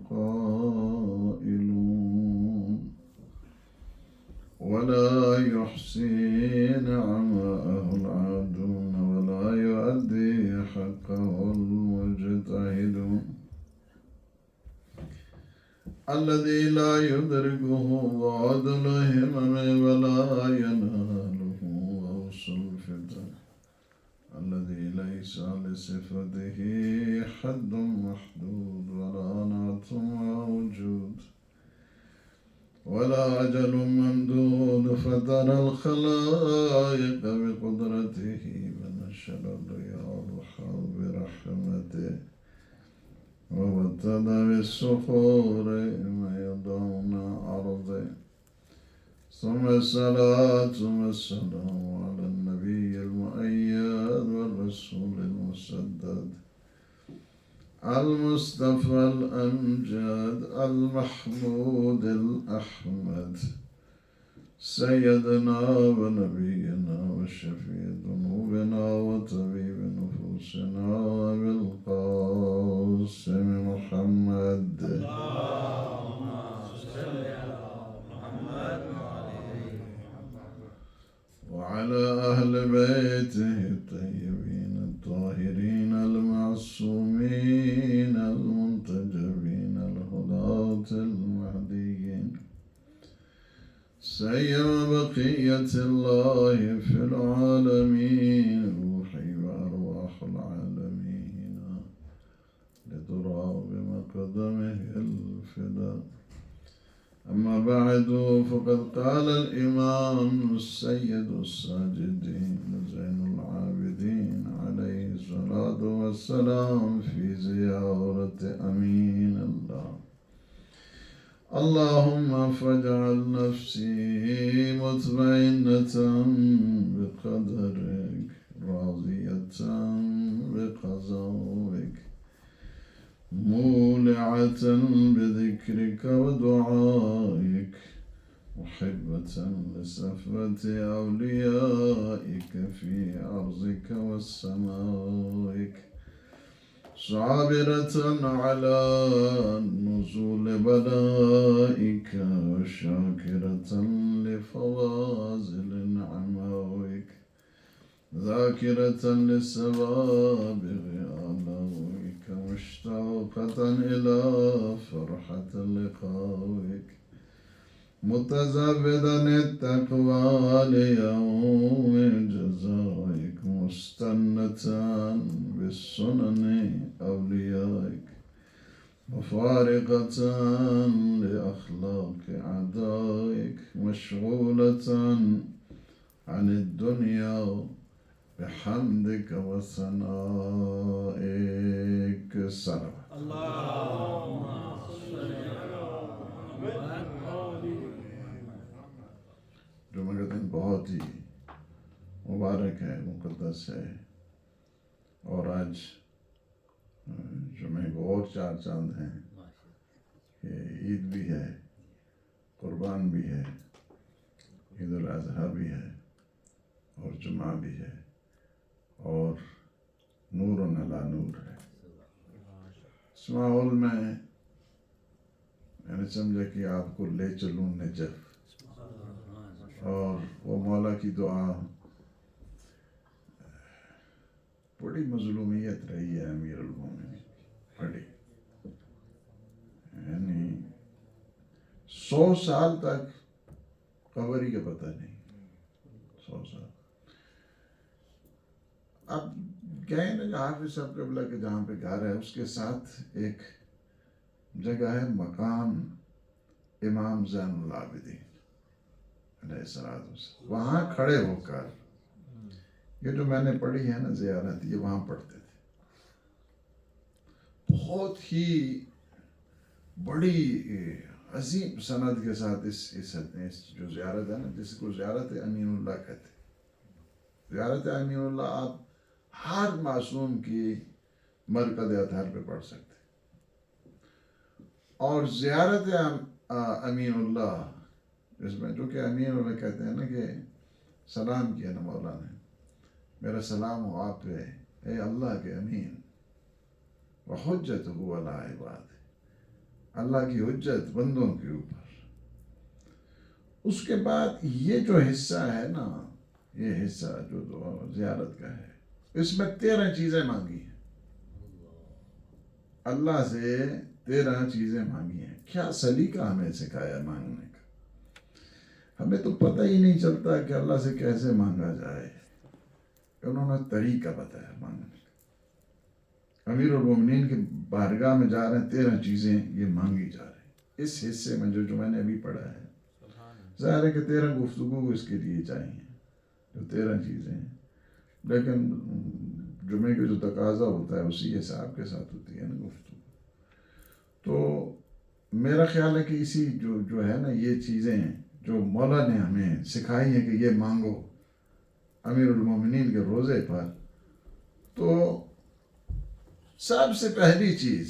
القائلون ولا يحصي نعماءه العادون ولا يؤدي حقه المجتهدون الذي لا يدركه بعد الهمم ولا يناله غوص الفتن الذي ليس لصفته حد محدود ولا نعت موجود ولا أجل ممدود فترى الخلائق بقدرته ونشر الرياح برحمته وابتدى بالصخور يدعون أرضه ثم الصلاة والسلام على النبي المؤيد والرسول المسدد المصطفى الأمجد المحمود الأحمد سيدنا ونبينا وشفيع ذنوبنا وطبيب نفوسنا أبي القاسم محمد اللهم صل على محمد وعلى أهل بيته الطيبين الطاهرين المعصومين المنتجبين الهداة المهديين سيما بقية الله في العالمين روحي وأرواح العالمين لتراب مقدمه الفداء أما بعد فقد قال الإمام السيد الساجدين زين العابدين عليه الصلاة والسلام في زيارة أمين الله اللهم فاجعل نفسي مطمئنة بقدرك راضية بقضائك مولعة بذكرك ودعائك محبة لصفوة أوليائك في أرضك والسمائك صابرة على نزول بلائك وشاكرة لفواضل نعمائك ذاكرة لسوابغ آلائك مشتاقة إلى فرحة لقائك متزبدا التقوى ليوم جزائك مستنة بالسنن أوليائك مفارقة لأخلاق أعدائك مشغولة عن الدنيا بحمدك وثنائك الصلاة اللهم صل على محمد جمعہ کا دن بہت ہی مبارک ہے مقدس ہے اور آج جمعے کو اور چار چاند ہیں کہ عید بھی ہے قربان بھی ہے عید الاضحیٰ بھی ہے اور جمعہ بھی ہے اور نور علی نور ہے اس ماحول میں نے سمجھا کہ آپ کو لے چلوں نجف اور وہ مولا کی دعا بڑی مظلومیت رہی ہے امیر المومنین بڑی یعنی 100 سال تک قبر ہی کا پتہ نہیں 100 سال اب گئے نا حافظ صاحب قبلہ کے جہاں پہ گھر ہے اس کے ساتھ ایک جگہ ہے مقام امام زین العابدین علیہ السلام وہاں کھڑے ہو کر یہ جو میں نے پڑھی ہے نا زیارت یہ وہاں پڑھتے تھے بہت ہی بڑی عظیم سند کے ساتھ اس جو زیارت ہے نا جس کو زیارت امین اللہ کہتے ہیں زیارت امین اللہ آپ ہر معصوم کی مرکز اطہر پہ پڑھ سکتے اور زیارت امین اللہ اس میں جو کہ امین اللہ کہتے ہیں نا کہ سلام کیا نا مولا نے میرا سلام ہو آپ پہ اے اللہ کے امین وحجتہ علی عباد اللہ کی حجت بندوں کے اوپر. اس کے بعد یہ جو حصہ ہے نا، یہ حصہ جو زیارت کا ہے، اس میں 13 چیزیں مانگی ہیں اللہ سے. 13 چیزیں مانگی ہیں. کیا سلیقہ ہمیں سکھایا مانگنے کا. ہمیں تو پتہ ہی نہیں چلتا کہ اللہ سے کیسے مانگا جائے. انہوں نے طریقہ بتایا مانگنے کا. امیر المومنین کی بارگاہ میں جا رہے ہیں، 13 چیزیں یہ مانگی جا رہی ہیں. اس حصے میں جو میں نے ابھی پڑھا ہے، ظاہر ہے کہ 13 گفتگو اس کے لیے چاہیے، جو 13 چیزیں ہیں. لیکن جمعے کا جو تقاضا ہوتا ہے اسی حساب کے ساتھ ہوتی ہے نا گفتگو. تو میرا خیال ہے کہ اسی جو ہے نا، یہ چیزیں جو مولا نے ہمیں سکھائی ہیں کہ یہ مانگو امیر المومنین کے روزے پر. تو سب سے پہلی چیز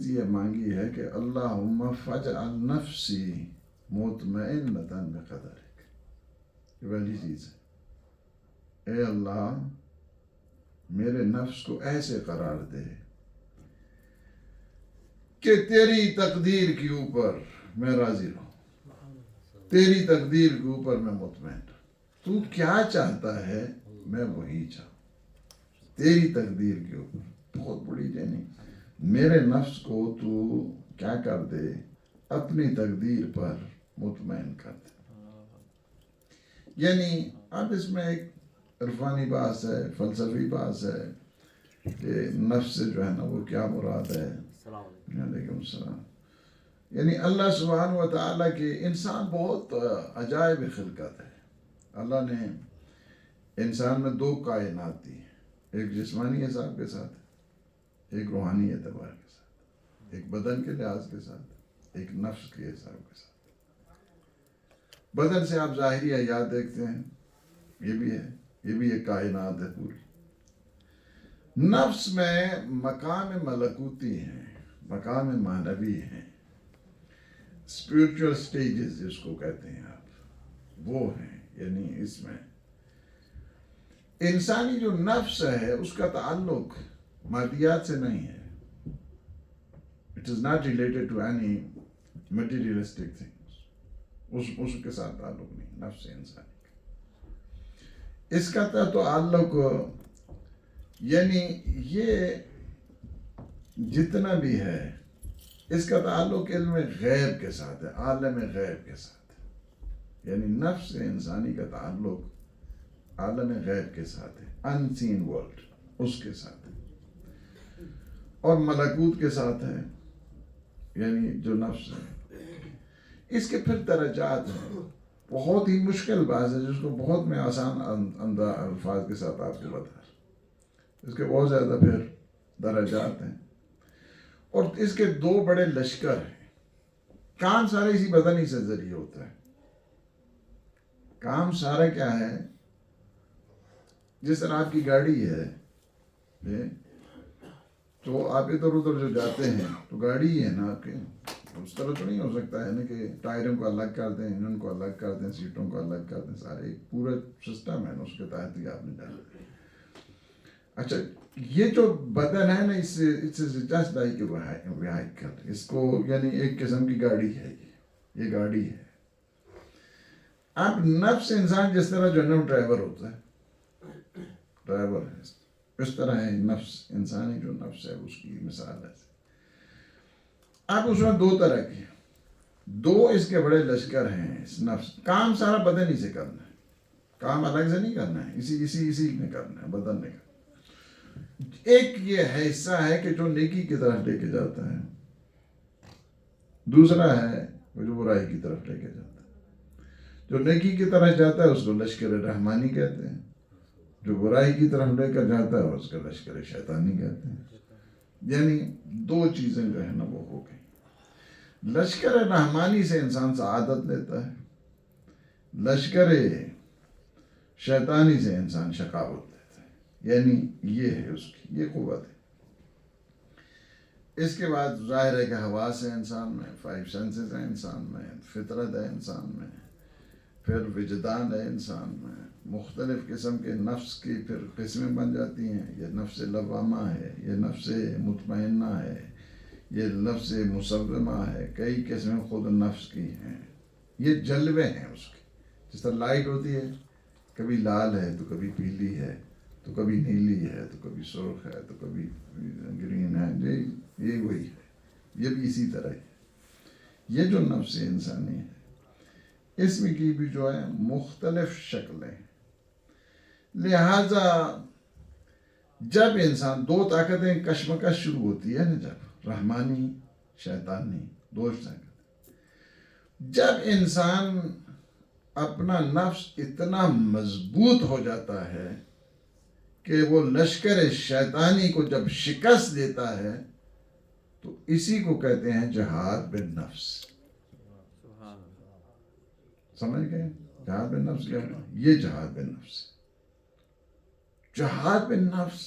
یہ مانگی ہے کہ اللہم فاجعل نفسی مطمئنۃ بقدرک. یہ پہلی چیز ہے، اے اللہ میرے نفس کو ایسے قرار دے کہ تیری تقدیر کے اوپر میں راضی رہوں، تیری تقدیر کے اوپر میں مطمئن رہوں. تو کیا چاہتا ہے میں وہی چاہوں. تیری تقدیر کے اوپر بہت بڑی یعنی میرے نفس کو تو کیا کر دے، اپنی تقدیر پر مطمئن کر دے. یعنی اب اس میں ایک عرفانی بحث ہے، فلسفی بحث ہے کہ نفس سے جو ہے نا وہ کیا مراد ہے. علیکم السلام. یعنی اللہ سبحانہ و تعالیٰ کے انسان بہت عجائب خلقت ہے. اللہ نے انسان میں 2 کائنات دی ہیں، ایک جسمانی حساب کے ساتھ، ایک روحانی اعتبار کے ساتھ، ایک بدن کے لحاظ کے ساتھ، ایک نفس کے حساب کے ساتھ. بدن سے آپ ظاہری حیات دیکھتے ہیں، یہ بھی ایک کائنات ہے پوری. نفس میں مقام ملکوتی ہیں، مقام معنوی ہیں، اسپریچول سٹیجز جس کو کہتے ہیں آپ، وہ ہیں. یعنی اس میں انسانی جو نفس ہے اس کا تعلق مادیات سے نہیں ہے. It is not related to any materialistic things. اس کے ساتھ تعلق نہیں نفس انسانی کا. اس کا تعلق یعنی یہ جتنا بھی ہے اس کا تعلق علم غیب کے ساتھ ہے، عالم غیب کے ساتھ ہے. یعنی نفس انسانی کا تعلق عالم غیب کے ساتھ ہے، unseen world اس کے ساتھ ہے، اور ملکوت کے ساتھ ہے. یعنی جو نفس ہے اس کے پھر درجات ہیں. بہت ہی مشکل بات ہے جس کو بہت میں آسان الفاظ کے ساتھ آپ کو بتا. اس کے بہت زیادہ پھر درجات ہیں، اور اس کے 2 بڑے لشکر ہیں. کام سارے اسی بدن ہی سے ذریعے ہوتا ہے. کام سارا کیا ہے، جس طرح آپ کی گاڑی ہے تو آپ ادھر ادھر جو جاتے ہیں تو گاڑی ہی ہے نا آپ کے. اس طرح تو نہیں ہو سکتا ہے نا کہ ٹائروں کو الگ کر دیں، انجن کو الگ کر دیں، سیٹوں کو الگ کر دیں. سارے ایک پورا سسٹم ہے نا، اس کے تحت ہی آپ نے جانا. اچھا یہ جو بدن ہے نا، اس جسٹ لائک وہیکل، اس کو یعنی ایک قسم کی گاڑی ہے، یہ گاڑی ہے. اب نفس انسان جس طرح جنرل ڈرائیور ہوتا ہے، ڈرائیور ہے، اس طرح ہے نفس انسانی جو نفس ہے اس کی مثال ہے. اب اس میں 2 طرح کی 2 اس کے بڑے لشکر ہیں. اس نفس کام سارا بدن ہی سے کرنا ہے، کام الگ سے نہیں کرنا ہے، اسی نے کرنا ہے، بدن نے کرنا. ایک یہ حصہ ہے کہ جو نیکی کی طرف لے کے جاتا ہے، دوسرا ہے وہ جو برائی کی طرف لے کے جاتا ہے. جو نیکی کی طرف جاتا ہے اس کو لشکر رحمانی کہتے ہیں، جو برائی کی طرف لے کر جاتا ہے اس کا لشکر شیطانی کہتے ہیں. یعنی 2 چیزیں جو ہے نا وہ ہو گئی. لشکر رحمانی سے انسان سعادت لیتا ہے، لشکر شیطانی سے انسان شقاوت لیتا ہے. یعنی یہ ہے اس کی یہ قوت ہے. اس کے بعد ظاہر ہے کہ حواس ہے انسان میں، 5 سینسز ہیں انسان میں، فطرت ہے انسان میں، پھر وجدان ہے انسان میں، مختلف قسم کے نفس کی پھر قسمیں بن جاتی ہیں. یہ نفس لوامہ ہے, یہ نفس مطمئنہ ہے, یہ نفس مسومہ ہے. کئی قسمیں خود نفس کی ہیں. یہ جلوے ہیں اس کے. جس طرح لائٹ ہوتی ہے, کبھی لال ہے تو کبھی پیلی ہے, تو کبھی نیلی ہے, تو کبھی سرخ ہے, تو کبھی گرین ہے. یہ وہی ہے. یہ بھی اسی طرح ہے. یہ جو نفس انسانی ہے, اس میں کی بھی جو ہے مختلف شکلیں. لہذا جب انسان دو طاقتیں کشمکش شروع ہوتی ہے نا, جب رحمانی شیطانی دو طاقت, جب انسان اپنا نفس اتنا مضبوط ہو جاتا ہے کہ وہ لشکر شیطانی کو جب شکست دیتا ہے, تو اسی کو کہتے ہیں جہاد بالنفس. سمجھ گئے جہاد بالنفس کیا ہے؟ یہ جہاد بالنفس. جہاد بالنفس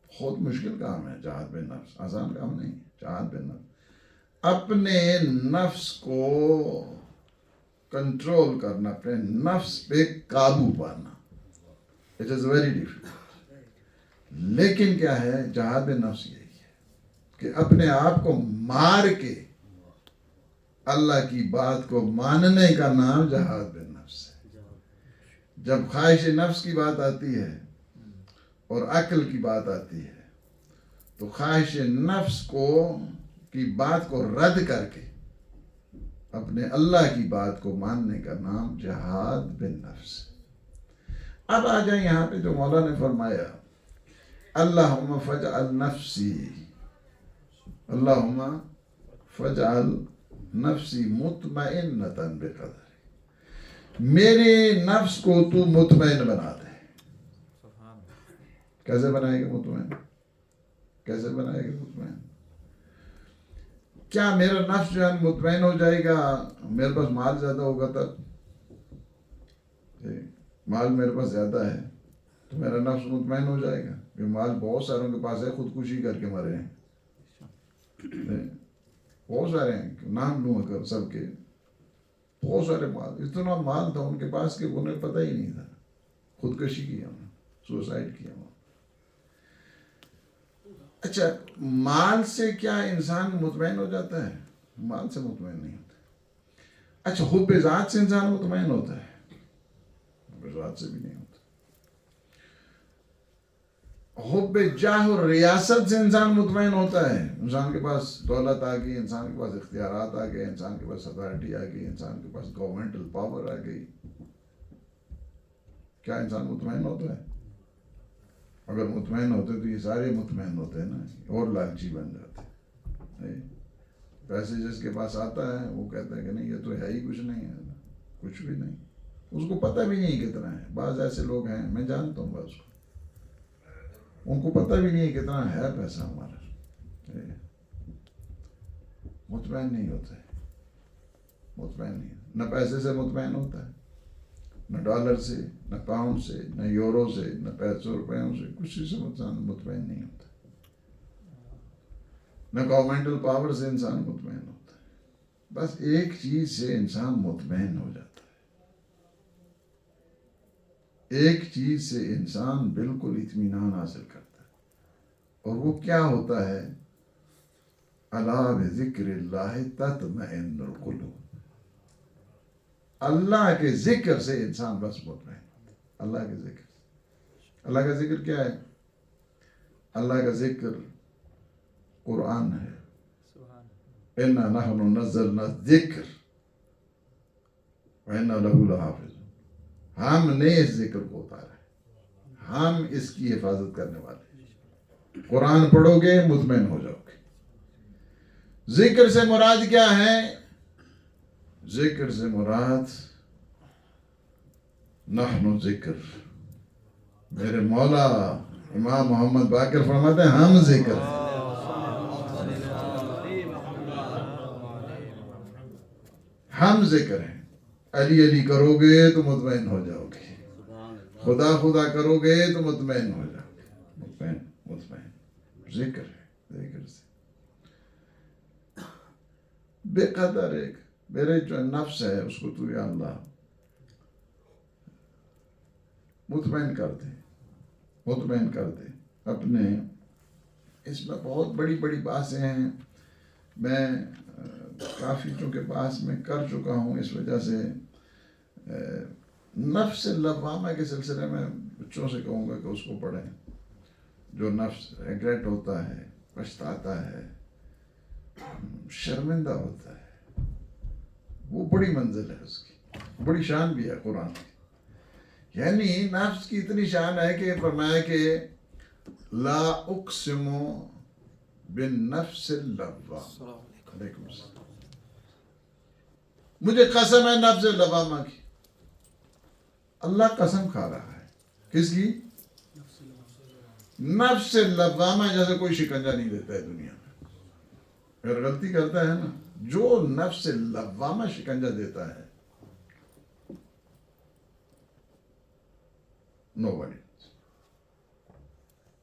بہت مشکل کام ہے. جہاد بالنفس آسان کام نہیں. جہاد بالنفس اپنے نفس کو کنٹرول کرنا, اپنے نفس پہ قابو پانا. It is very difficult. لیکن کیا ہے جہاد بالنفس یہی ہے کہ اپنے آپ کو مار کے اللہ کی بات کو ماننے کا نام جہاد بالنفس ہے. جب خواہش نفس کی بات آتی ہے اور عقل کی بات آتی ہے, تو خواہش نفس کی بات کو رد کر کے اپنے اللہ کی بات کو ماننے کا نام جہاد بالنفس. اب آ جائیں یہاں پہ جو مولا نے فرمایا, اللہم فجعل نفسی, اللہم فجعل نفسی مطمئنۃ بقدر, میرے نفس کو تو مطمئن بنا دے. کیسے بنائے گا مطمئن؟ کیسے بنائے گا مطمئن؟ کیا میرا نفس جو ہے مطمئن ہو جائے گا میرے پاس مال زیادہ ہوگا تب؟ مال میرے پاس زیادہ ہے تو میرا نفس مطمئن ہو جائے گا کہ مال بہت ساروں کے پاس ہے, خودکشی کر کے مرے ہیں. بہت سارے ہیں, نام لوں اگر سب کے, بہت سارے مال, اتنا مال تھا ان کے پاس کہ انہیں پتہ ہی نہیں تھا, خودکشی کیا انہوں نے, سوسائڈ کیا انہوں نے. اچھا, مال سے کیا انسان مطمئن ہو جاتا ہے؟ مال سے مطمئن نہیں ہوتا. اچھا, حب ذات سے انسان مطمئن ہوتا ہے؟ حب ذات سے بھی نہیں ہوتا. حب جاہ اور ریاست سے انسان مطمئن ہوتا ہے؟ انسان کے پاس دولت آ گئی, انسان کے پاس اختیارات آ گئے, انسان کے پاس اتھارٹی آ گئی, انسان کے پاس گورنمنٹل پاور آ گئی, کیا انسان مطمئن ہوتا ہے؟ اگر مطمئن ہوتے تو یہ سارے مطمئن ہوتے ہیں نا, اور لالچی بن جاتے. پیسے جس کے پاس آتا ہے وہ کہتا ہے کہ نہیں یہ تو ہے ہی کچھ نہیں ہے, کچھ بھی نہیں, اس کو پتہ بھی نہیں کتنا ہے. بعض ایسے لوگ ہیں, میں جانتا ہوں بعض کو, ان کو پتہ بھی نہیں کتنا ہے پیسہ ہمارا. مطمئن نہیں ہوتا ہے, مطمئن نہیں, نہ پیسے سے مطمئن ہوتا ہے, نہ ڈالر سے, نہ پاؤنڈ سے, نہ یورو سے, نہ 500 روپیوں سے, کچھ سے مطمئن نہیں ہوتا. نہ گورنمنٹل پاور سے انسان مطمئن ہوتا ہے. بس ایک چیز سے انسان مطمئن ہو جاتا ہے, ایک چیز سے انسان بالکل اطمینان حاصل کرتا ہے, اور وہ کیا ہوتا ہے؟ الا بذکر اللہ تطمئن القلوب. اللہ کے ذکر سے انسان بس مطمئن ہوتا ہے. اللہ کے ذکر. اللہ کا ذکر کیا ہے؟ اللہ کا ذکر قرآن ہے. اِنَّا نَحْنُ نَزَّلْنَا الذِّكْرَ وَإِنَّا لَهُ لَحَافِظُونَ. ہم نے اس ذکر کو اتارا ہے, ہم اس کی حفاظت کرنے والے ہیں. قرآن پڑھو گے مطمئن ہو جاؤ گے. ذکر سے مراد کیا ہے؟ ذکر سے مراد نحن ذکر. میرے مولا امام محمد باقر فرماتے ہیں ہم ذکر ہیں. ہم ذکر ہیں. علی علی کرو گے تو مطمئن ہو جاؤ گے, خدا خدا کرو گے تو مطمئن ہو جاؤ گے. مطمئن مطمئن ذکر ہے. ذکر سے بے قدر ایک میرے جو نفس ہے اس کو تو یا اللہ مطمئن کر دے اپنے. اس میں بہت بڑی بڑی باتیں ہیں. میں کافی چونکہ بحث میں کر چکا ہوں، اس وجہ سے نفس لوامہ کے سلسلے میں بچوں سے کہوں گا کہ اس کو پڑھیں. جو نفس ریگریٹ ہوتا ہے، پچھتاتا ہے، شرمندہ ہوتا ہے، وہ بڑی منزل ہے اس کی، بڑی شان بھی ہے قرآن کی. یعنی نفس کی اتنی شان ہے کہ فرمایا کہ لا اقسم بالنفس اللوامہ. علیکم السلام. مجھے قسم ہے نفس لوامہ کی. اللہ قسم کھا رہا ہے. کس کی؟ نفس لوامہ. جیسے کوئی شکنجہ نہیں دیتا ہے دنیا میں. اگر غلطی کرتا ہے نا، جو نفس لوامہ شکنجہ دیتا ہے، نو بڑی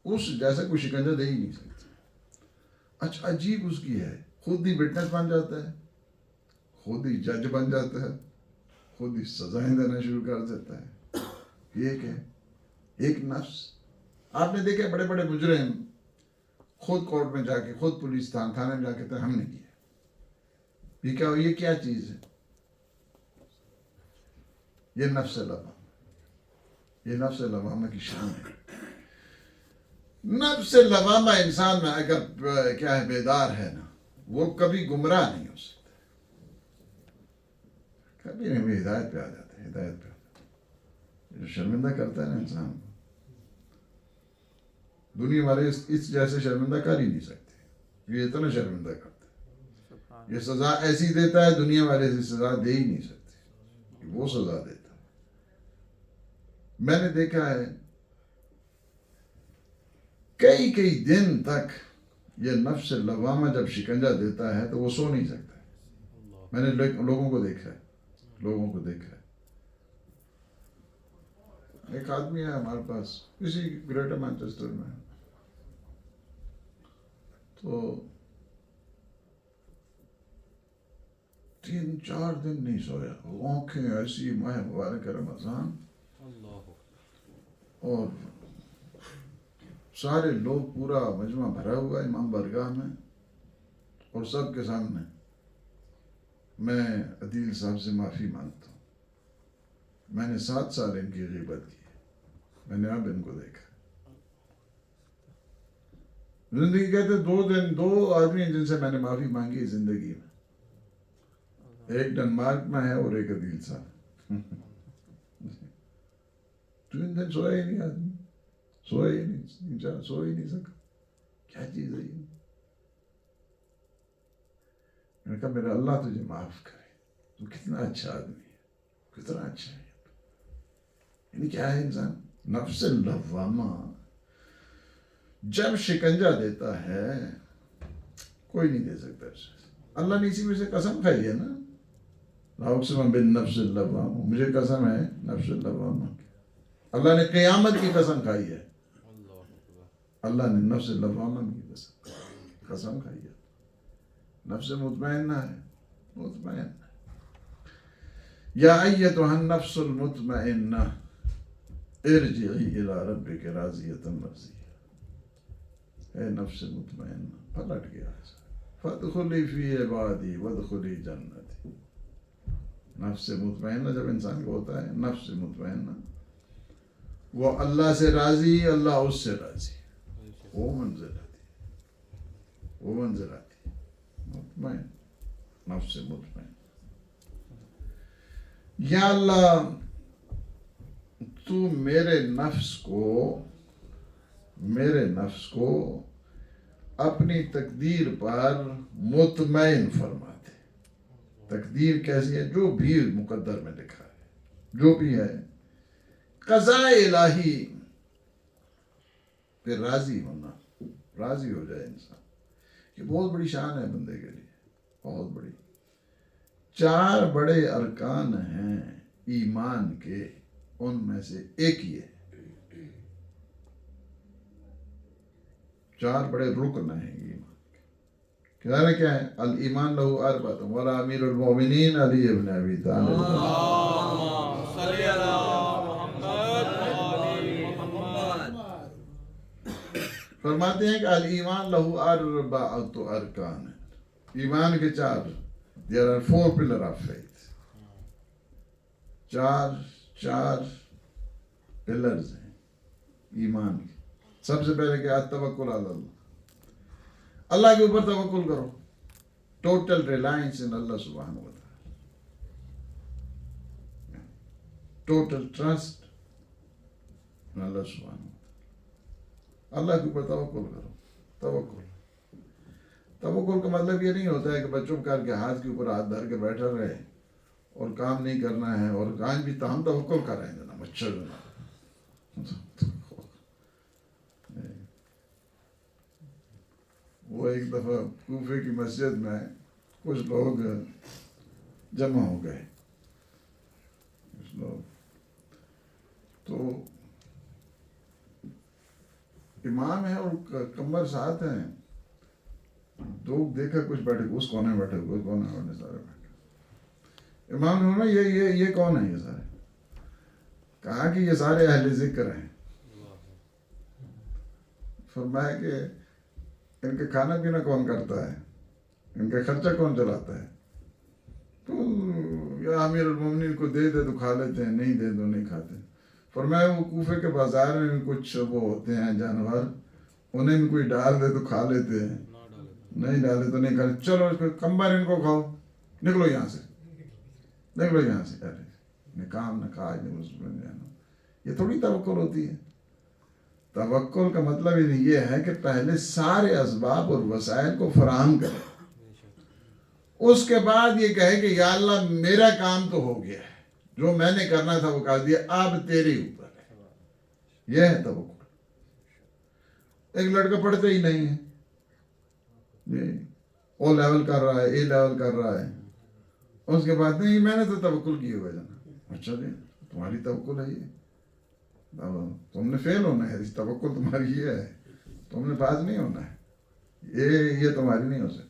اس جیسا کوئی شکنجہ دے ہی نہیں سکتا. اچھا عجیب اس کی ہے، خود ہی وٹنس بن جاتا ہے، خود ہی جج بن جاتا ہے، خود ہی سزائیں دینا شروع کر دیتا ہے. یہ کہ ایک نفس. آپ نے دیکھا بڑے بڑے مجرم خود کورٹ میں جا کے، خود پولیس تھانے میں جا کے ہم نے کیا. یہ کیا چیز ہے؟ یہ نفس لوامہ. یہ نفس لوامہ کی شان ہے. نفس لوامہ انسان میں اگر کیا ہے بیدار ہے نا، وہ کبھی گمراہ نہیں ہو سکتا. کبھی نہیں. وہ ہدایت پہ آ جاتا ہے. ہدایت پہ جو شرمندہ کرتا ہے نا انسان کو، دنیا والے اس جیسے شرمندہ کر ہی نہیں سکتے. یہ اتنا شرمندہ کرتا ہے. یہ سزا ایسی دیتا ہے، دنیا والے سے سزا دے ہی نہیں سکتے. وہ سزا دیتا ہے. میں نے دیکھا ہے کئی دن تک یہ نفس لوامہ جب شکنجہ دیتا ہے تو وہ سو نہیں سکتا ہے. میں نے لوگوں کو دیکھا ہے. ایک آدمی ہے ہمارے پاس کسی گریٹر مانچسٹر میں، تو 3-4 دن نہیں سویا. آنکھیں ایسی، ماہ مبارک رمضان، اور سارے لوگ، پورا مجمع بھرا ہوا امام بارگاہ میں، اور سب کے سامنے میں عدیل صاحب سے معافی مانگتا ہوں. میں نے 7 سال ان کی غیبت کی. میں نے اب ان کو دیکھا. زندگی کہتے 2 آدمی جن سے میں نے معافی مانگی زندگی میں. ایک ڈنمارک میں ہے اور ایک عدیل صاحب. 3 دن سویا ہی نہیں آدمی. سو ہی نہیں سکا. کیا چیز ہے یہ؟ میں نے کہا میرا اللہ تجھے معاف کرے، تو کتنا اچھا آدمی ہے، کتنا اچھا ہے. یعنی کیا ہے انسان؟ نفس لوامہ جب شکنجہ دیتا ہے کوئی نہیں دے سکتا اسے. اللہ نے اسی میں سے قسم کھائی ہے نا، لا اقسم بالنفس اللوامہ. مجھے قسم ہے نفس لوامہ کی. اللہ نے قیامت کی قسم کھائی ہے. اللہ نے نفس لوامہ کی قسم کھائی ہے. نفس مطمئنہ ہے، مطمئن. یا ایتھا النفس المطمئنہ ارجعی الی ربک راضیۃ مرضیہ. اے نفس مطمئنہ، پلٹ گیا فادخلی فی عبادی وادخلی جنتی. نفس مطمئنہ جب انسان کو ہوتا ہے، نفس مطمئنہ، وہ اللہ سے راضی، اللہ اس سے راضی. وہ منزل آتی. مطمئن، نفس مطمئن. یا اللہ تو میرے نفس کو اپنی تقدیر پر مطمئن فرما دے. تقدیر کیسی ہے؟ جو بھی مقدر میں لکھا ہے، جو بھی ہے، قضاء الہی پہ راضی ہونا، راضی ہو جائے انسان. یہ بہت بڑی شان ہے بندے کے لیے، بہت بڑی. 4 بڑے ارکان ہیں ایمان کے، ان میں سے ایک ہی ہے. 4 بڑے رکن ہیں ایمان کے. کیا ہے؟ الایمان لہ اربعۃ ولا امیر المؤمنین علی ابن ابی طالب. اللهم صل على محمد فرماتے ہیں کہ الایمان لہو اربعۃ ارکان، ایمان کے چار، there are 4 pillars of faith، چار پلرز ہیں ایمان کے۔ سب سے پہلے کیا؟ توکل علی اللہ، اللہ کے اوپر توکل کرو، ٹوٹل ریلائنس ان اللہ سبحانہ و تعالی، ٹوٹل ٹرسٹ ان اللہ سبحانہ و تعالی، اللہ کے اوپر توکل کرو۔ توکل کا مطلب یہ نہیں ہوتا ہے کہ بچوں کر کے ہاتھ کے اوپر ہاتھ دھر کے بیٹھا رہے اور کام نہیں کرنا ہے، اور آج بھی ہم توکل کر رہے ہیں جناب، اچھا جناب۔ وہ ایک دفعہ کوفے کی مسجد میں کچھ لوگ جمع ہو گئے، کچھ لوگ تو امام ہے اور کمر ساتھ ہیں، لوگ دیکھا کچھ بیٹھے، اس کونے بیٹھے ہوئے، کونے سارے بیٹھے، امام نے ہونا یہ کون ہے؟ یہ سارے کہا کہ یہ سارے اہل ذکر ہیں۔ فرمایا کہ ان کے کھانا پینا کون کرتا ہے، ان کا خرچہ کون چلاتا ہے؟ تو یا امیر المومنین کو دے تو کھا لیتے ہیں، نہیں دے تو نہیں کھاتے۔ فرمایا وہ کوفے کے بازار میں بھی کچھ وہ ہوتے ہیں جانور، انہیں بھی کوئی ڈال دے تو کھا لیتے ہیں، نہیں ڈالے تو نہیں کھاتے۔ چلو اس کو کمبر ان کو کھاؤ، نکلو یہاں سے، نکلو یہاں سے، نہ کام نہ کاج نہ اس میں جانا۔ یہ تھوڑی توکل ہوتی ہے۔ توکل کا مطلب یہ ہے کہ پہلے سارے اسباب اور وسائل کو فراہم کرے، اس کے بعد یہ کہے کہ یا اللہ میرا کام تو ہو گیا ہے، جو میں نے کرنا تھا وہ کر دیا، اب تیرے اوپر ہے۔ یہ ہے توکل۔ ایک لڑکا پڑھتا ہی نہیں ہے، او لیول کر رہا ہے، اے لیول کر رہا ہے، اس کے بعد نہیں میں نے تو توکل کیے ہوئے جانا۔ اچھا جی تمہاری توکل ہے، یہ تم نے فیل ہونا ہے، توکل تمہاری یہ ہے، تم نے پاس نہیں ہونا ہے، یہ تمہاری نہیں ہو سکتی۔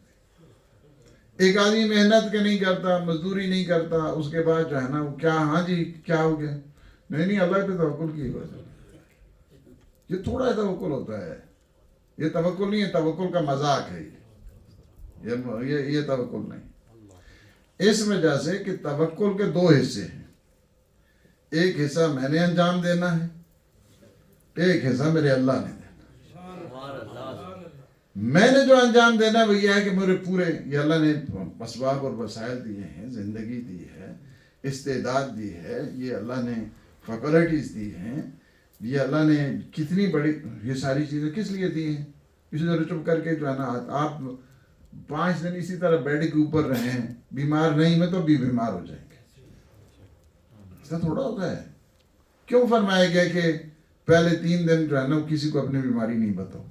ایک آدمی محنت کے نہیں کرتا، مزدوری نہیں کرتا، اس کے بعد جو ہے نا وہ کیا، ہاں جی کیا ہو گیا؟ نہیں اللہ پہ توکل کی وجہ، یہ تھوڑا توکل ہوتا ہے، یہ توکل نہیں ہے، توکل کا مذاق ہے یہ توکل نہیں۔ اس وجہ سے کہ توکل کے 2 حصے ہیں، ایک حصہ میں نے انجام دینا ہے، ایک حصہ میرے اللہ نے دینا۔ میں نے جو انجام دینا ہے وہ یہ ہے کہ میرے پورے، یہ اللہ نے اسباب اور وسائل دیے ہیں، زندگی دی ہے، استعداد دی ہے، یہ اللہ نے فیکلٹیز دی ہیں، یہ اللہ نے کتنی بڑی، یہ ساری چیزیں کس لیے دی ہیں؟ اسی طرح چپ کر کے جو ہے نا آپ 5 دن اسی طرح بیڈ کے اوپر رہے ہیں، بیمار نہیں میں تو بھی بیمار ہو جائیں گے، ایسا تھوڑا ہوتا ہے۔ کیوں فرمایا گیا کہ پہلے 3 دن جو ہے نا کسی کو اپنی بیماری نہیں بتاؤ؟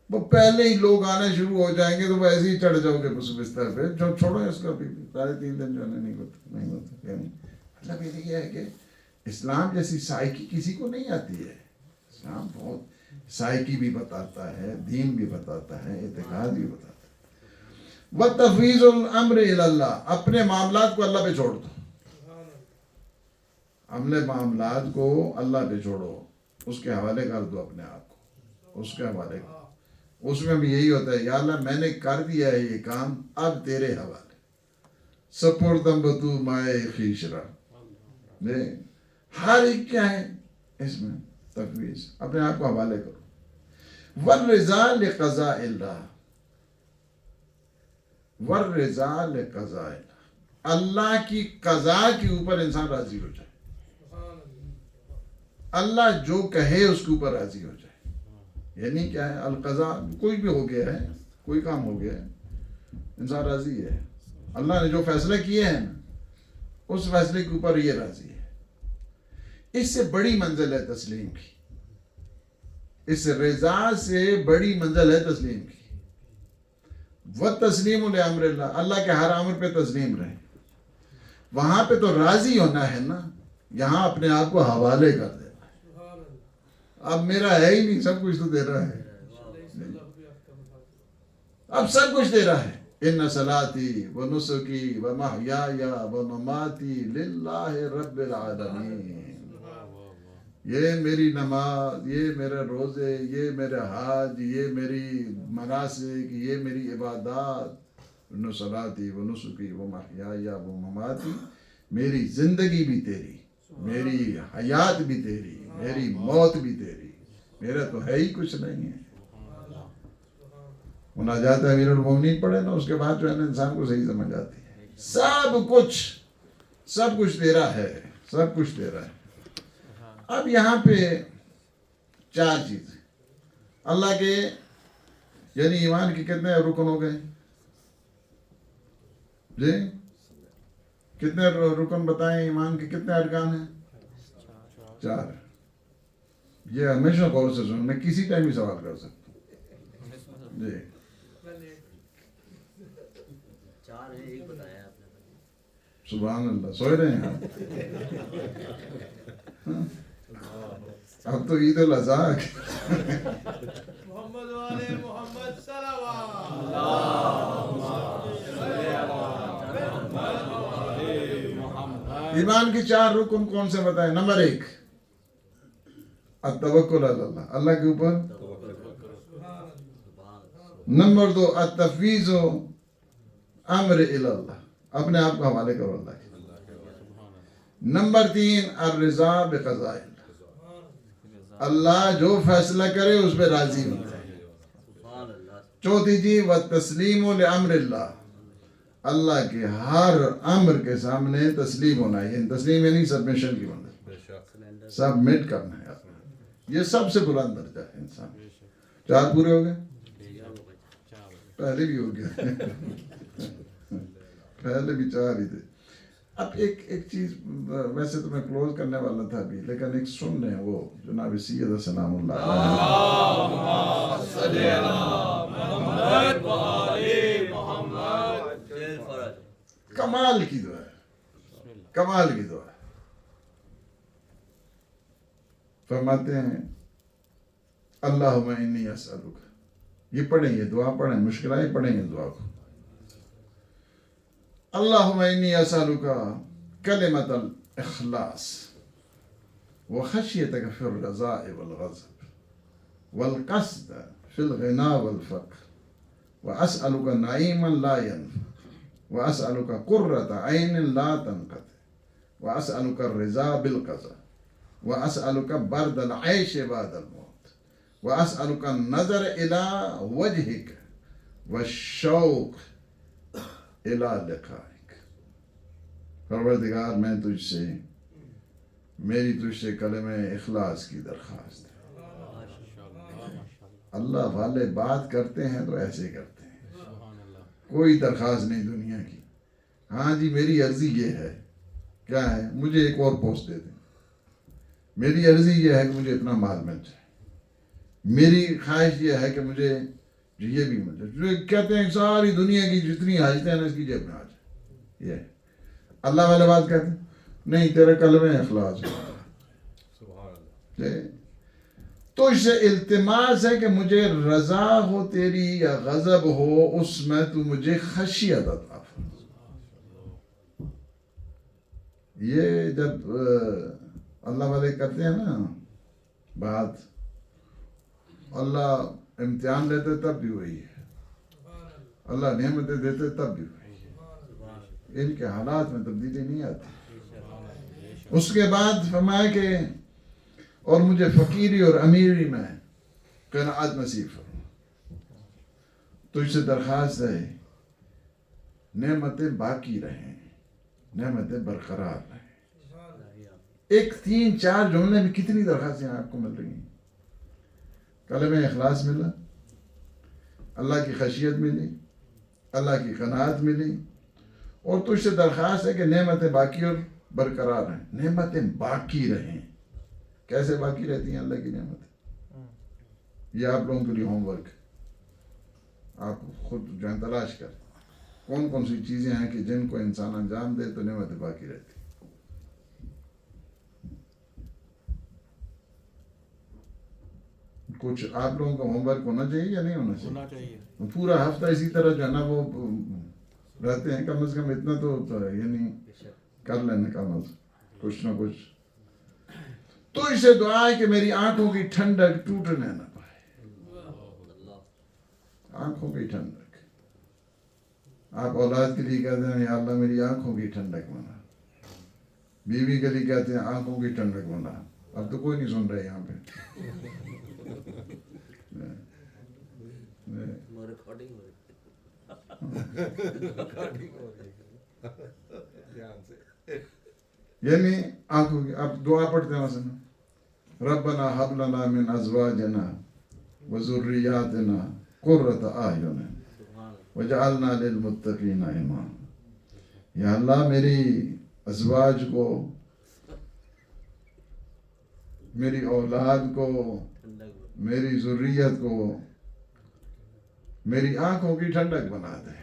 وہ پہلے ہی لوگ آنا شروع ہو جائیں گے تو وہ ایسے ہی چڑھ جاؤ گے اس بستر پہ، جو چھوڑو اس کا بھی پہلے 3 دن جو ہے نا نہیں ہوتا۔ مطلب یہ ہے کہ اسلام جیسی سائیکی کسی کو نہیں آتی ہے۔ اسلام بہت سائیکی بھی بتاتا ہے، دین بھی بتاتا ہے، اعتقاد بھی بتاتا ہے۔ وَتَفْوِيضُ الْأَمْرِ إِلَى اللَّهِ، اپنے معاملات کو اللہ پہ چھوڑ دو، اپنے معاملات کو اللہ پہ چھوڑو، اس کے حوالے کر دو اپنے آپ کو، اس کے حوالے کر۔ اس میں بھی یہی ہوتا ہے، یا اللہ میں نے کر دیا ہے یہ کام، اب تیرے حوالے، سپردم بتو مائے خیشرا، ہر ایک کیا ہے اس میں تفویض، اپنے آپ کو حوالے کرو۔ والرضا لقضاء اللہ، والرضا لقضاء اللہ، اللہ کی قضاء کے اوپر انسان راضی ہو جائے، اللہ جو کہے اس کے اوپر راضی ہو جائے۔ یعنی کیا ہے؟ القضاء، کوئی بھی ہو گیا ہے، کوئی کام ہو گیا ہے، انسان راضی ہے، اللہ نے جو فیصلے کیے ہیں نا اس فیصلے کے اوپر یہ راضی ہے۔ اس سے بڑی منزل ہے تسلیم کی، اس رضا سے بڑی منزل ہے تسلیم کی۔ وَتَسْلِيمُ لِأَمْرِ اللَّهِ، اللہ کے ہر امر پہ تسلیم رہے۔ وہاں پہ تو راضی ہونا ہے نا، یہاں اپنے آپ کو حوالے کر دینا ہے۔ اب میرا ہے ہی نہیں، سب کچھ تو دے رہا ہے، اب سب کچھ دے رہا ہے۔ إِنَّ صَلَاتِي وَنُسُكِي وَمَحْيَايَ وَمَمَاتِي لِلَّهِ رَبِّ الْعَالَمِينَ، یہ میری نماز، یہ میرے روزے، یہ میرے حج، یہ میری مناسک، یہ میری عبادات، صلاتی و نسکی و محیای و مماتی، میری زندگی بھی تیری، میری حیات بھی تیری، میری موت بھی تیری، میرا تو ہے ہی کچھ نہیں ہے۔ مناجات امیر المومنین پڑھے نا، اس کے بعد جو ہے نا انسان کو صحیح سمجھ آتی ہے۔ سب کچھ تیرا ہے، سب کچھ تیرا ہے۔ اب یہاں پہ 4 چیزیں اللہ کے، یعنی ایمان کے کتنے رکن ہو گئے جی؟ کتنے رکن بتائیں؟ ایمان کے کتنے ارکان ہیں؟ 4۔ یہ ہمیشہ غور سے سنیں، میں کسی ٹائم ہی سوال کر سکتا ہوں جی۔ 4 ہے، 1 بتایا آپ نے۔ سبحان اللہ، سوئے رہے ہیں آپ؟ اب تو عید الاضحیٰ محمد والے محمد صلوات۔ ایمان کے 4 رکن کون سے بتائیں؟ نمبر 1 التوکل علی اللہ، اللہ کے اوپر۔ نمبر 2 التفویض امر الی اللہ، اپنے آپ کو حوالے کرو اللہ کے۔ نمبر 3 الرضا بقضاء اللہ، اللہ جو فیصلہ کرے اس پہ راضی ہوتا ہے۔ چوتھی جی والتسلیم لامر اللہ، اللہ کے ہر امر کے سامنے تسلیم ہونا ہے۔ یہ تسلیم یعنی سبمیشن کی مطلب سبمٹ کرنا ہے اپنا، یہ سب سے بلند درجہ ہے انسان۔ 4 پورے ہو گئے؟ پہلے بھی ہو گیا، پہلے بھی 4 ہی تھے۔ اب ایک چیز، ویسے تو میں کلوز کرنے والا تھا ابھی، لیکن ایک سن لیں، وہ جناب سید سلام اللہ کمال کی دعا ہے، کمال کی دعا ہے۔ فرماتے ہیں اللہم انی اسألک، یہ پڑھیں، یہ دعا پڑھیں، مشکلائیں پڑھیں یہ دعا کو۔ اللہم انی اسألک کلمۃ الاخلاص وخشیتک فی الرضاء والغضب والقصد فی الغنا والفقر واسألک نعیما لا ينفد واسألک قرۃ عین لا تنقطع واسألک الرضا بالقضاء واسألک برد العیش بعد الموت واسألک النظر الی وجہک والشوق الی لقائک۔ پروردگار، میں تجھ سے، میری تجھ سے کلمہ اخلاص کی درخواست ہے۔ اللہ والے بات کرتے ہیں تو ایسے کرتے ہیں، کوئی درخواست نہیں دنیا کی۔ ہاں جی، میری عرضی یہ ہے، کیا ہے؟ مجھے ایک اور پوسٹ دے دیں، میری عرضی یہ ہے کہ مجھے اتنا مال مل جائے، میری خواہش یہ ہے کہ مجھے یہ بھی مل جائے۔ جو کہتے ہیں ساری دنیا کی جتنی حاجتیں ہیں نا، اس کی جیب میں آ جائے۔ یہ اللہ والے بات کہتے ہیں نہیں، تیرے کلمہ اخلاص تجھ سے التماس ہے کہ مجھے رضا ہو تیری یا غضب ہو، اس میں تو مجھے خشیت عطا فرما۔ یہ جب اللہ والے کرتے ہیں نا بات، اللہ امتحان لیتے تب بھی وہی ہے، اللہ نعمتیں دیتے تب بھی وہی ہے، ان کے حالات میں تبدیلی نہیں آتی۔ اس کے بعد فرمایا کہ اور مجھے فقیری اور امیری میں قناعت نصیب فرما۔ تجھ سے درخواست ہے نعمتیں باقی رہیں، نعمتیں برقرار رہیں۔ ایک 3-4 جملے میں کتنی درخواستیں آپ کو مل رہی ہیں؟ کلمہ اخلاص ملا، اللہ کی خشیت ملی، اللہ کی قناعت ملی، اور تجھ سے درخواست ہے کہ نعمتیں باقی اور برقرار ہیں۔ نعمتیں باقی رہیں، کیسے باقی رہتی ہیں اللہ کی نعمتیں؟ یہ آپ لوگوں کے لیے ہوم ورک، آپ خود جو ہے تلاش کریں کون کون سی چیزیں ہیں کہ جن کو انسان انجام دے تو نعمتیں باقی رہتی۔ کچھ آپ لوگوں کا ہوم ورک ہونا چاہیے یا نہیں ہونا چاہیے؟ پورا ہفتہ اسی طرح جو ہے نا وہ رہتے ہیں، کم از کم اتنا تو یعنی کر لینے کا مطلب کچھ نہ کچھ۔ تجھ سے دعا ہے کہ میری آنکھوں کی ٹھنڈک ٹوٹنے نہ پائے. آنکھوں کی ٹھنڈک. آپ اولاد کے لیے کہتے ہیں یا اللہ میری آنکھوں کی ٹھنڈک بنا. بیوی کے لیے کہتے ہیں آنکھوں کی ٹھنڈک بنا. اب تو کوئی نہیں سن رہے یہاں پہ. یعنی آنکھوں کی. اب دعا پڑھتے ہیں مثلا ربنا حب لنا من ازواجنا وذریاتنا قرۃ اعین وجعلنا للمتقین اماما. یا اللہ میری ازواج کو، میری اولاد کو، میری ذریت کو میری آنکھوں کی ٹھنڈک بنا دے.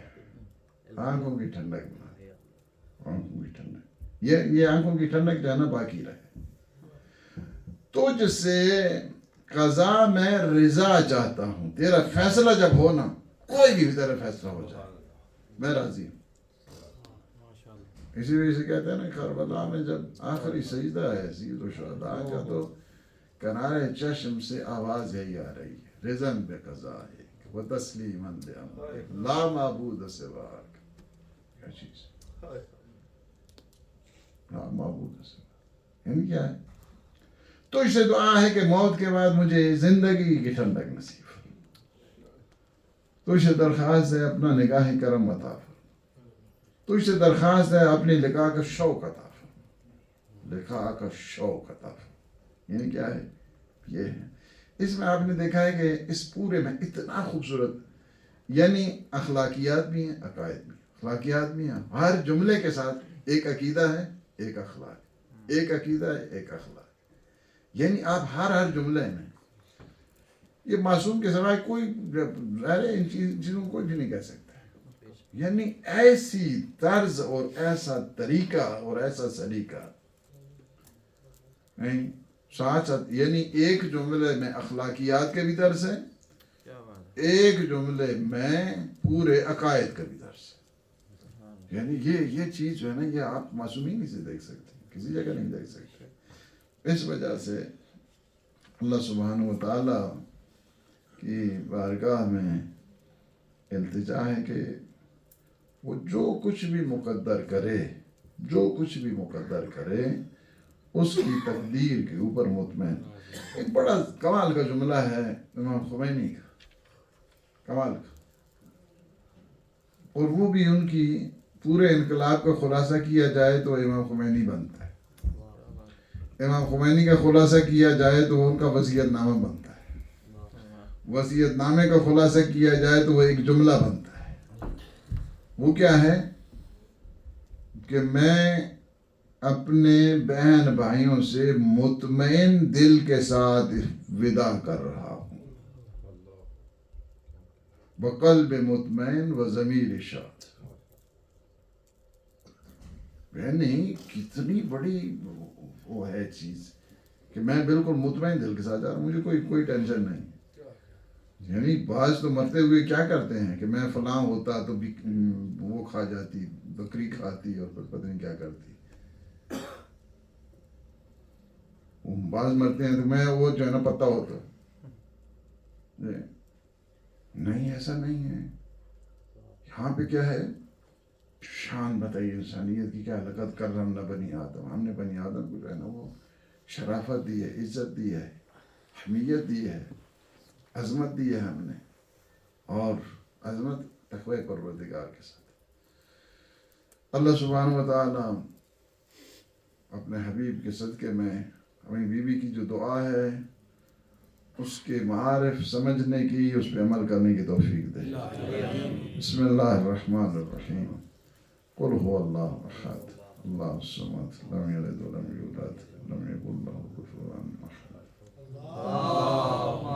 آنکھوں کی ٹھنڈک بنا دے. آنکھوں کی ٹھنڈک. یہ آنکھوں کی ٹھنڈک جو ہے نا باقی رہے. تجھ سے قضا میں رضا چاہتا ہوں. تیرا فیصلہ جب ہو نا، کوئی بھی تیرا فیصلہ ہو جائے میں راضی ہوں. اسی وجہ سے کہتے ہیں نا کربلا میں جب آخری سجدہ ہے سید الشہداء کا تو کنارے چشم سے آواز یہی آ رہی ہے رضن بے قضائک و تسلیما لامرک لا معبود سواک. کیا چیز لا معبود سواک یعنی کیا ہے؟ تجھ سے دعا ہے کہ موت کے بعد مجھے زندگی کی ٹھنڈک نصیب ہو. تجھ سے درخواست ہے اپنا نگاہ کرم عطا فرما. تجھ سے درخواست ہے اپنی لقاء کا شوق عطا فرما. لقاء کا شوق عطا فرما یعنی کیا ہے؟ یہ ہے. اس میں آپ نے دیکھا ہے کہ اس پورے میں اتنا خوبصورت یعنی اخلاقیات بھی ہیں، عقائد بھی ہیں. اخلاقیات بھی ہیں. ہر جملے کے ساتھ ایک عقیدہ ہے، ایک اخلاق. ایک عقیدہ ہے، ایک اخلاق. یعنی آپ ہر جملے میں یہ معصوم کے سوائے کوئی ان چیزوں کو کوئی بھی نہیں کہہ سکتا. یعنی ایسی طرز اور ایسا طریقہ اور ایسا سلیقہ نہیں ساتھ ساتھ. یعنی ایک جملے میں اخلاقیات کے بھی درس ہے، ایک جملے میں پورے عقائد کا بھی درس ہے. یعنی یہ چیز جو ہے نا یہ آپ معصومین سے دیکھ سکتے ہیں، کسی جگہ نہیں دیکھ سکتے. اس وجہ سے اللہ سبحانہ و تعالی کی بارگاہ میں التجا ہے کہ وہ جو کچھ بھی مقدر کرے، جو کچھ بھی مقدر کرے اس کی تقدیر کے اوپر مطمئن. ایک بڑا کمال کا جملہ ہے امام خمینی کا، کمال کا، اور وہ بھی ان کی پورے انقلاب کا خلاصہ کیا جائے تو امام خمینی بنتا ہے. امام خمینی کا خلاصہ کیا جائے تو ان کا وصیت نامہ بنتا ہے. وصیت نامے کا خلاصہ کیا جائے تو وہ ایک جملہ بنتا ہے. وہ کیا ہے کہ میں اپنے بہن بھائیوں سے مطمئن دل کے ساتھ وداع کر رہا ہوں. بقلب مطمئن و ضمیر شاد. یعنی کتنی بڑی وہ ہے چیز کہ میں بالکل مطمئن دل کے ساتھ جا رہا ہوں، مجھے کوئی ٹینشن نہیں. یعنی بعض تو مرتے ہوئے کیا کرتے ہیں کہ میں فلاں ہوتا تو وہ کھا جاتی، بکری کھاتی اور پھر پتہ نہیں کیا کرتی. بعض مرتے ہیں تو میں وہ جو ہے نا پتہ ہوتا. نہیں ایسا نہیں ہے. یہاں پہ کیا ہے شان بتائیے انسانیت کی. کیا لقد کرمنا بنی آدم. ہم نے بنی آدم کو جو ہے نا وہ شرافت دی ہے، عزت دی ہے، حمیت دی ہے، عظمت دی ہے ہم نے. اور عظمت تقوی پروردگار کے ساتھ. اللہ سبحانہ و تعالی اپنے حبیب کے صدقے میں ہمیں بیوی کی جو دعا ہے اس کے معارف سمجھنے کی، اس پہ عمل کرنے کی توفیق دے. بسم اللہ الرحمن الرحیم. قل هو اللہ احد اللہ الصمد لم یلد ولم یولد ولم یکن له کفوا احد. اللهم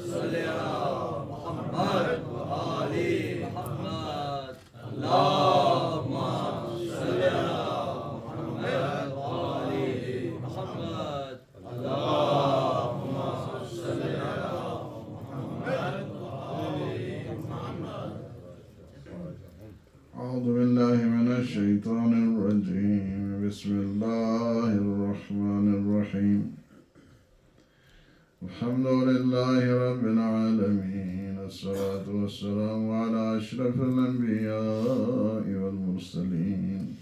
صل على محمد وآل محمد. اللهم صل على محمد وآل محمد. اللهم صل على محمد وآل محمد. اعوذ باللہ من الشیطان الرجیم. بسم اللہ الرحمن الرحیم. الحمد لله رب العالمين الصلاة والسلام على أشرف الأنبياء والمرسلين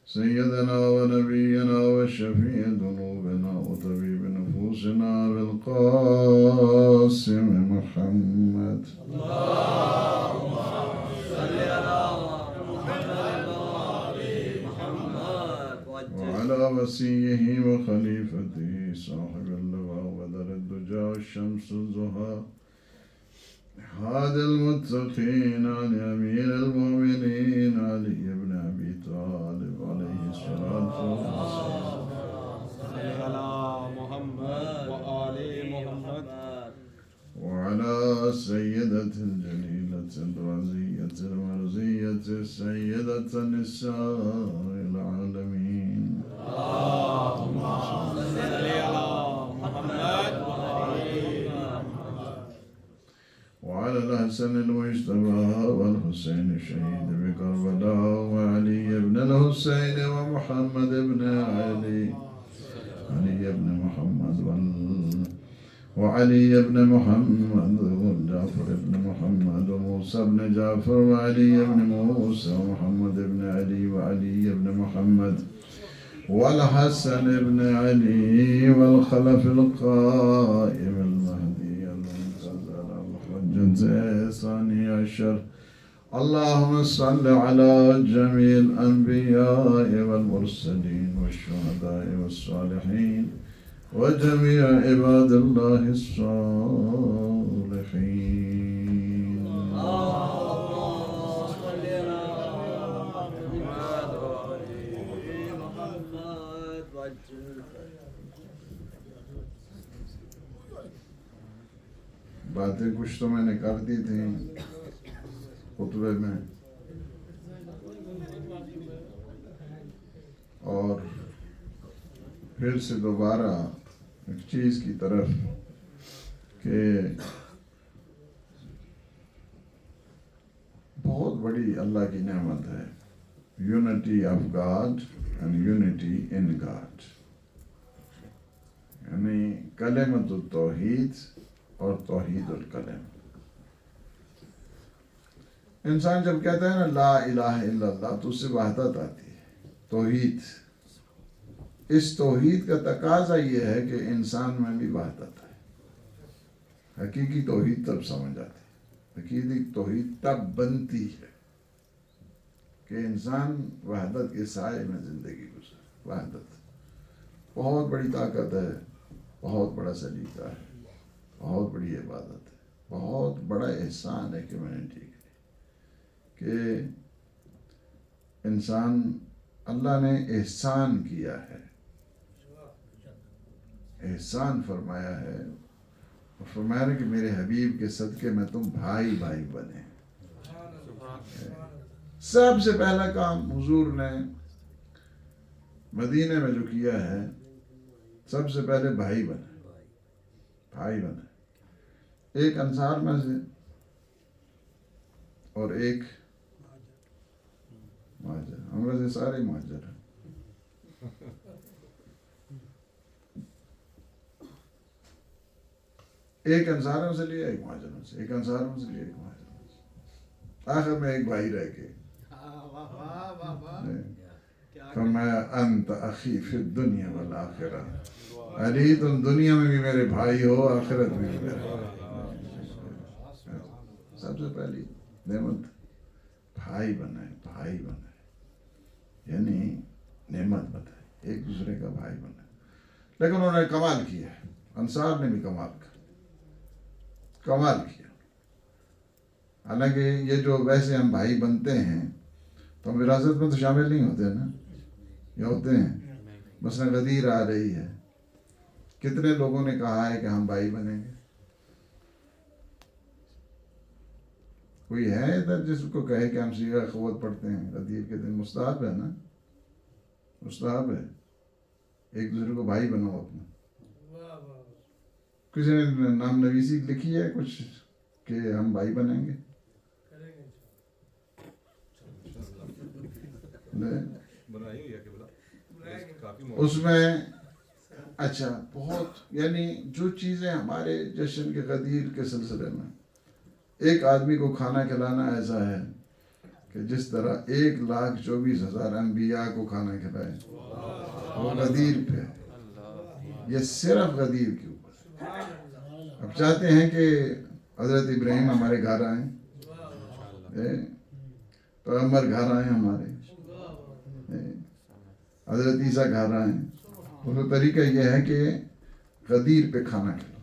سيدنا ونبينا وشفيع ذنوبنا وطبيب نفوسنا بالقاسم محمد اللهم صل على محمد محمد وعلى وصيه وخليفته صاحب اللواء وذر الدجى والشمس الزهى هادي المتقين عن أمير المؤمنين علي بن أبي طالب عليه الصلاة والسلام على محمد وآل محمد وعلى سيدة الجليلة الرزية المرزية السيدة النساء العالمين اللهم صل على محمد وعلى الحسن المجتبى والحسين الشهيد بكربلاء وعلي بن الحسين ومحمد بن علي بن محمد وعلي بن محمد وجعفر بن محمد وموسى بن جعفر وعلي بن موسى ومحمد بن علي وعلي بن محمد والحسن بن علي والخلف القائم المهدي المنتظر الحجة الثاني عشر اللهم صل على جميع الأنبياء والمرسلين والشهداء والصالحين وجميع عباد الله الصالحين اللهم صل على محمد محمد باتیں کچھ تو میں نے کر دی تھی خطبے میں اور پھر سے دوبارہ ایک چیز کی طرف کہ بہت بڑی اللہ کی نعمت ہے unity of God and unity in God یعنی کلمۃ التوحید اور توحید الکلم انسان جب کہتا ہے نا لا الہ الا اللہ تو اس سے وحدت آتی ہے توحید اس توحید کا تقاضا یہ ہے کہ انسان میں بھی وحدت ہے حقیقی توحید تب سمجھ آتی ہے حقیقی توحید تب بنتی ہے کہ انسان وحدت کے سائے میں زندگی گزرے وحدت بہت بڑی طاقت ہے بہت بڑا سلیقہ ہے بہت بڑی عبادت ہے بہت بڑا احسان ہے ہیومینٹی کے لیے کہ انسان اللہ نے احسان کیا ہے احسان فرمایا ہے اور فرمایا ہے کہ میرے حبیب کے صدقے میں تم بھائی بھائی بنے سب سے پہلا کام حضور نے مدینے میں جو کیا ہے سب سے پہلے بھائی بنے ایک انصار میں سے اور ایک مہاجر ہم میں سے سارے مہاجر ہیں ایک انصاروں سے لیا ایک مہاجروں سے ایک انصاروں سے لیا ایک مہاجروں سے آخر میں ایک بھائی رہ گئے فرمایا انت اخی فی الدنیا والآخرہ علی تم دنیا میں بھی میرے بھائی ہو آخرت میں بھی میرے بھائی سب سے پہلی نعمت بھائی بنائے یعنی نعمت بتائے ایک دوسرے کا بھائی بنائے لیکن انہوں نے کمال کیا ہے انصار نے بھی کمال کیا حالانکہ یہ جو ویسے ہم بھائی بنتے ہیں تو ہم وراثت میں تو شامل نہیں ہوتے نا یہ ہوتے ہیں مثلا غدیر آ رہی ہے کتنے لوگوں نے کہا ہے کہ ہم بھائی بنیں گے کوئی ہے ادھر جس کو کہے کہ ہم سیغہ اخوت پڑھتے ہیں غدیر کے دن مستحب ہے نا مستحب ہے ایک دوسرے کو بھائی بناؤ اپنا کسی نے نام نویسی لکھی ہے کچھ کہ ہم بھائی بنیں گے اس میں اچھا بہت یعنی جو چیزیں ہمارے جشن کے غدیر کے سلسلے میں ایک آدمی کو کھانا کھلانا ایسا ہے کہ جس طرح 1,24,000 انبیاء کو کھانا کھلائے وہ غدیر پہ یہ صرف غدیر کے اوپر. اب چاہتے ہیں کہ حضرت ابراہیم ہمارے گھر آئیں, پیغمبر گھر آئیں ہمارے, حضرت عیسیٰ گھر آئیں. ان کا طریقہ یہ ہے کہ غدیر پہ کھانا کھلاؤ,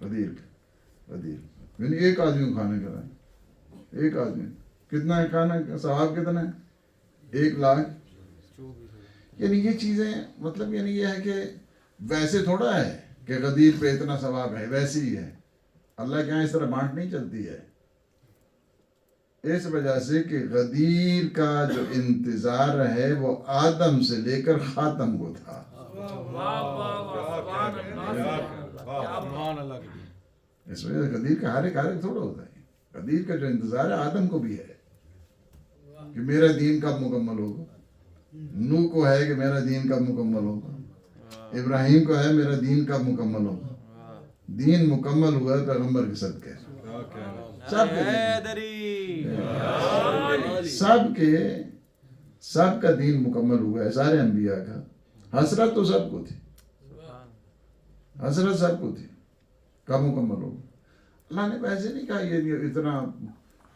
غدیر یعنی ایک آدمی کو کھانا کھلائیں, ایک آدمی. کتنا ہے کھانا, ثواب کتنا ہے؟ 1,00,000. یعنی یہ چیزیں مطلب یعنی یہ ہے کہ ویسے تھوڑا ہے کہ غدیر پہ اتنا ثواب ہے, ویسے ہی ہے. اللہ کے یہاں اس طرح بانٹ نہیں چلتی ہے, اس وجہ سے کہ غدیر کا جو انتظار ہے وہ آدم سے لے کر خاتم کو تھا. اس وجہ سے غدیر کا ہر ایک تھوڑا ہوتا ہے. غدیر کا جو انتظار ہے آدم کو بھی ہے کہ میرا دین کب مکمل ہوگا, نوح کو ہے کہ میرا دین کب مکمل ہوگا, ابراہیم کو ہے میرا دین کب مکمل ہوگا. دین مکمل ہوا ہے پیغمبر کے صدقے, سب کا دین مکمل ہوا ہے, سارے انبیاء کا. حسرت تو سب کو تھی, حسرت سب کو تھی, کب مکمل ہوگا. اللہ نے ویسے نہیں کہا یہ اتنا,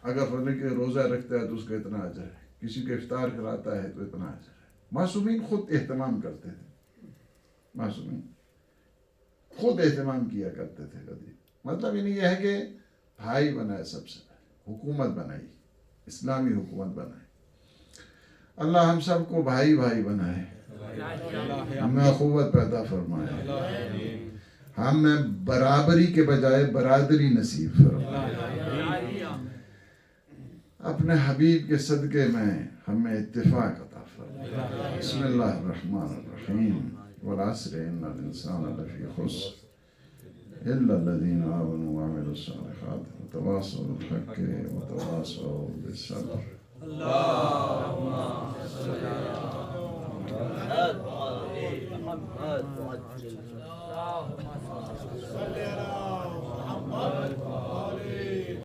اگر فرض کہ روزہ رکھتا ہے تو اس کا اتنا اجر ہے, کسی کو افطار کراتا ہے تو اتنا اجر ہے. معصومین خود اہتمام کرتے تھے, معصومین خود اہتمام کیا کرتے تھے. کبھی مطلب یہ ہے کہ بھائی بنائے, سب سے حکومت بنائی, اسلامی حکومت بنائی. اللہ ہم سب کو بھائی بھائی بنائے, ہمیں اخوت پیدا فرمائے, ہمیں برابری کے بجائے برادری نصیب فرمائے. اپنے حبیب کے صدقے میں ہمیں اتفاق عطا فرمائے. بسم اللہ الرحمن الرحیم. والعصر ان الانسان لفی خسر الا الذین آمنوا وعملوا الصالحات وتواصوا بالحق وتواصوا بالصبر. اللهم صل على محمد وعجل.